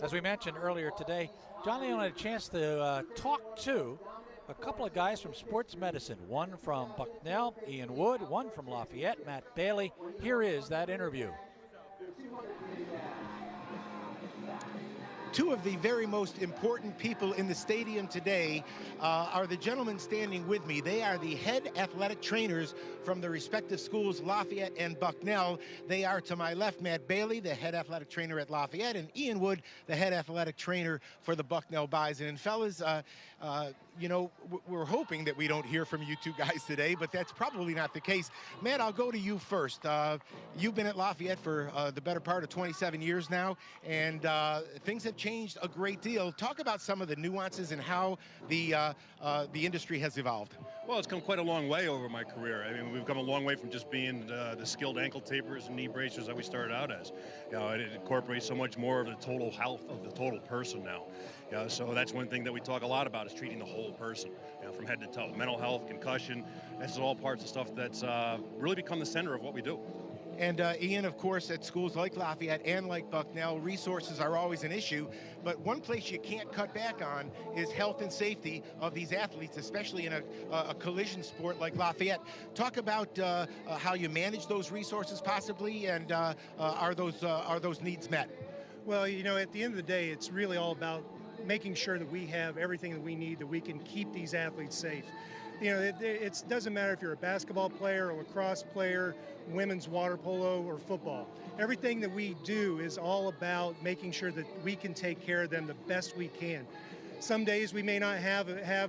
As we mentioned earlier today, John Leone had a chance to talk to a couple of guys from sports medicine, one from Bucknell, Ian Wood, one from Lafayette, Matt Bailey. Here is that interview. Two of the very most important people in the stadium today are the gentlemen standing with me. They are the head athletic trainers from the respective schools, Lafayette and Bucknell. They are, to my left, Matt Bailey, the head athletic trainer at Lafayette, and Ian Wood, the head athletic trainer for the Bucknell Bison. And fellas, you know, we're hoping that we don't hear from you two guys today, but that's probably not the case. Matt, I'll go to you first. You've been at Lafayette for the better part of 27 years now, and things have changed a great deal. Talk about some of the nuances and how the industry has evolved. Well, it's come quite a long way over my career. I mean, we've come a long way from just being the skilled ankle tapers and knee bracers that we started out as. You know, it incorporates so much more of the total health of the total person now. You know, so that's one thing that we talk a lot about is treating the whole person, you know, from head to toe. Mental health, concussion, this is all parts of stuff that's really become the center of what we do. And Ian, of course, at schools like Lafayette and like Bucknell, resources are always an issue. But one place you can't cut back on is health and safety of these athletes, especially in a collision sport like Lafayette. Talk about how you manage those resources possibly, and are those needs met? Well, you know, at the end of the day, it's really all about making sure that we have everything that we need, that we can keep these athletes safe. You know, it doesn't matter if you're a basketball player, a lacrosse player, women's water polo, or football. Everything that we do is all about making sure that we can take care of them the best we can. Some days we may not have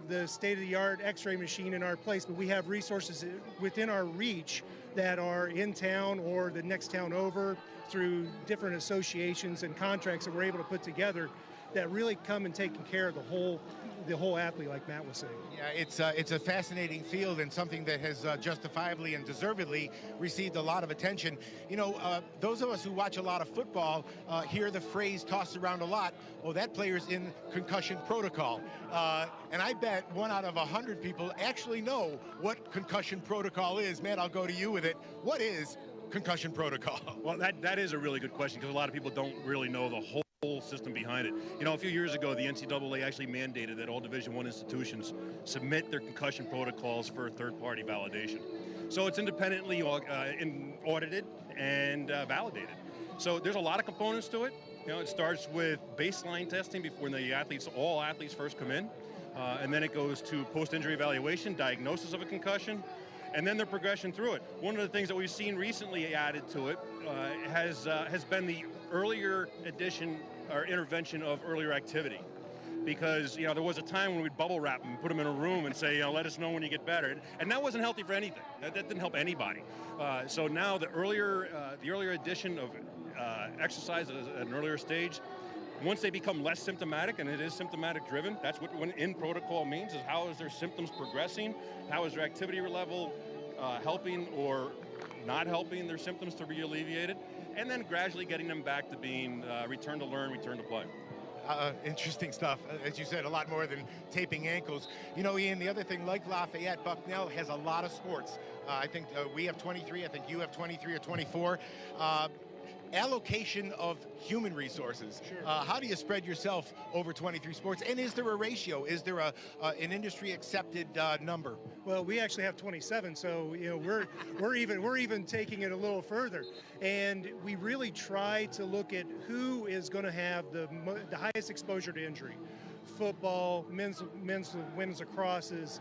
the state-of-the-art x-ray machine in our place, but we have resources within our reach that are in town or the next town over through different associations and contracts that we're able to put together that really come and taking care of the whole athlete, like Matt was saying. Yeah, it's a fascinating field and something that has justifiably and deservedly received a lot of attention. You know, those of us who watch a lot of football hear the phrase tossed around a lot, oh, that player's in concussion protocol. And I bet 1 out of 100 people actually know what concussion protocol is. Matt, I'll go to you with it. What is concussion protocol? Well, that is a really good question because a lot of people don't really know the whole system behind it. You know, a few years ago, the NCAA actually mandated that all Division I institutions submit their concussion protocols for third-party validation. So it's independently audited and validated. So there's a lot of components to it. You know, it starts with baseline testing before all athletes first come in, and then it goes to post-injury evaluation, diagnosis of a concussion, and then their progression through it. One of the things that we've seen recently added to it has been the earlier addition or intervention of earlier activity. Because, you know, there was a time when we'd bubble wrap them and put them in a room and say, you know, let us know when you get better. And that wasn't healthy for anything. That didn't help anybody. So now the earlier addition of exercise at an earlier stage, once they become less symptomatic, and it is symptomatic driven, that's what when in protocol means, is how is their symptoms progressing, how is their activity level helping or not helping their symptoms to be alleviated, and then gradually getting them back to being return to learn, return to play. Interesting stuff. As you said, a lot more than taping ankles. You know, Ian, the other thing, like Lafayette, Bucknell has a lot of sports. I think we have 23. I think you have 23 or 24. Allocation of human resources. Sure. How do you spread yourself over 23 sports? And is there a ratio? Is there an industry accepted number? Well, we actually have 27, so you know we're even taking it a little further, and we really try to look at who is going to have the highest exposure to injury. Football, men's women's lacrosses,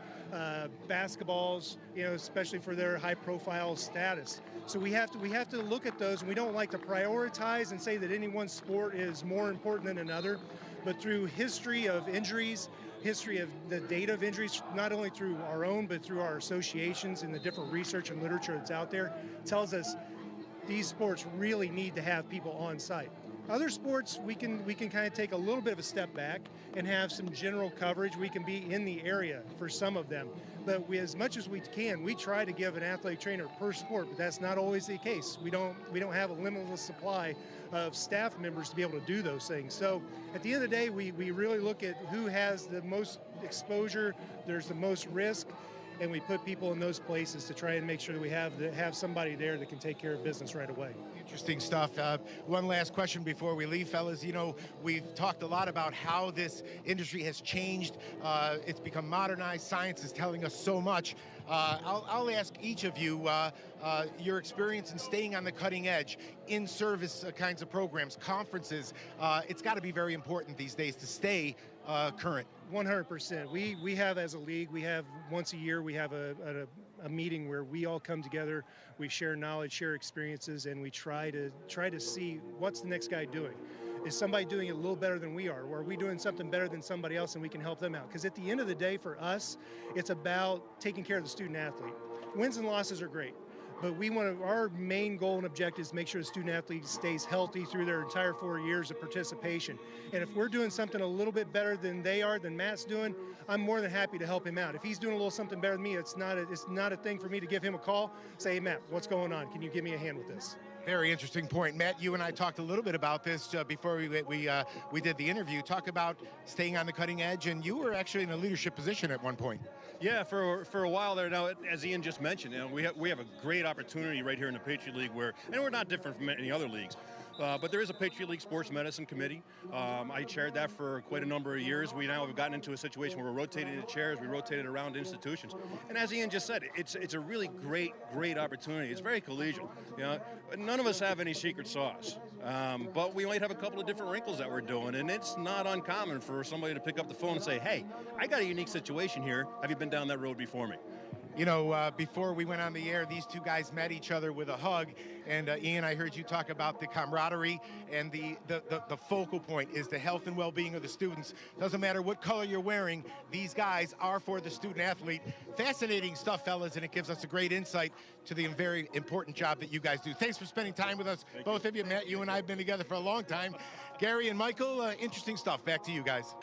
basketballs, you know, especially for their high-profile status. So we have to look at those, and we don't like to prioritize and say that any one sport is more important than another. But through history of injuries, history of the data of injuries, not only through our own but through our associations and the different research and literature that's out there, tells us these sports really need to have people on site. Other sports, we can kind of take a little bit of a step back and have some general coverage. We can be in the area for some of them. But as much as we can, we try to give an athletic trainer per sport, but that's not always the case. We don't have a limitless supply of staff members to be able to do those things. So at the end of the day, we really look at who has the most exposure, there's the most risk, and we put people in those places to try and make sure that we have somebody there that can take care of business right away. Interesting stuff. One last question before we leave, fellas. You know, we've talked a lot about how this industry has changed. It's become modernized. Science is telling us so much. I'll ask each of you your experience in staying on the cutting edge, in-service kinds of programs, conferences. It's got to be very important these days to stay current. 100%. We have, as a league, we have once a year, we have a meeting where we all come together, we share knowledge, share experiences, and we try to see what's the next guy doing. Is somebody doing it a little better than we are? Or are we doing something better than somebody else and we can help them out? Because at the end of the day, for us, it's about taking care of the student athlete. Wins and losses are great, but our main goal and objective is to make sure the student athlete stays healthy through their entire 4 years of participation. And if we're doing something a little bit better than they are, than Matt's doing, I'm more than happy to help him out. If he's doing a little something better than me, it's not a thing for me to give him a call, say, hey, Matt, what's going on? Can you give me a hand with this? Very interesting point. Matt, you and I talked a little bit about this before we did the interview. Talk about staying on the cutting edge, and you were actually in a leadership position at one point. Yeah, for a while there. Now, as Ian just mentioned, we have a great opportunity right here in the Patriot League and we're not different from any other leagues. But there is a Patriot League Sports Medicine Committee. I chaired that for quite a number of years. We now have gotten into a situation where we're rotating the chairs, we rotated around institutions. And as Ian just said, it's a really great opportunity. It's very collegial. You know, none of us have any secret sauce, but we might have a couple of different wrinkles that we're doing, and it's not uncommon for somebody to pick up the phone and say, hey, I got a unique situation here. Have you been down that road before me? You know, before we went on the air, these two guys met each other with a hug. And Ian, I heard you talk about the camaraderie, and the focal point is the health and well-being of the students. Doesn't matter what color you're wearing, these guys are for the student athlete. Fascinating stuff, fellas, and it gives us a great insight to the very important job that you guys do. Thanks for spending time with us. Both of you, Matt, you and I have been together for a long time. Gary and Michael, interesting stuff. Back to you guys.